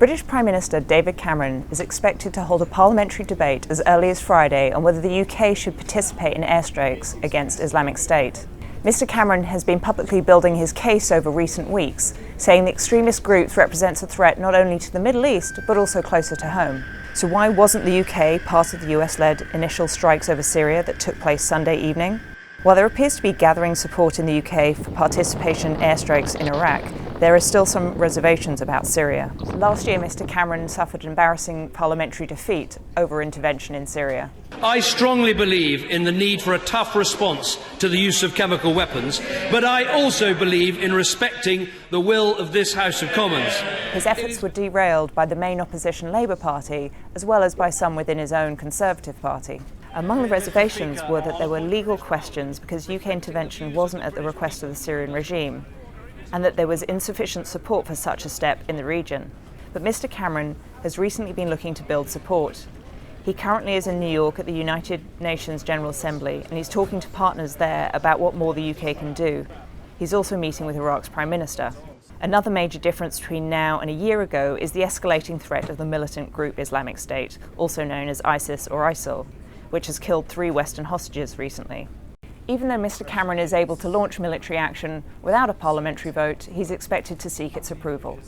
British Prime Minister David Cameron is expected to hold a parliamentary debate as early as Friday on whether the UK should participate in airstrikes against Islamic State. Mr Cameron has been publicly building his case over recent weeks, saying the extremist group represents a threat not only to the Middle East but also closer to home. So why wasn't the UK part of the US-led initial strikes over Syria that took place Sunday evening? While there appears to be gathering support in the UK for participation in airstrikes in Iraq, there are still some reservations about Syria. Last year, Mr Cameron suffered an embarrassing parliamentary defeat over intervention in Syria. I strongly believe in the need for a tough response to the use of chemical weapons, but I also believe in respecting the will of this House of Commons. His efforts were derailed by the main opposition Labour Party, as well as by some within his own Conservative Party. Among the reservations were that there were legal questions because UK intervention wasn't at the request of the Syrian regime, and that there was insufficient support for such a step in the region. But Mr Cameron has recently been looking to build support. He currently is in New York at the United Nations General Assembly, and he's talking to partners there about what more the UK can do. He's also meeting with Iraq's Prime Minister. Another major difference between now and a year ago is the escalating threat of the militant group Islamic State, also known as ISIS or ISIL, which has killed 3 Western hostages recently. Even though Mr Cameron is able to launch military action without a parliamentary vote, he's expected to seek its approval.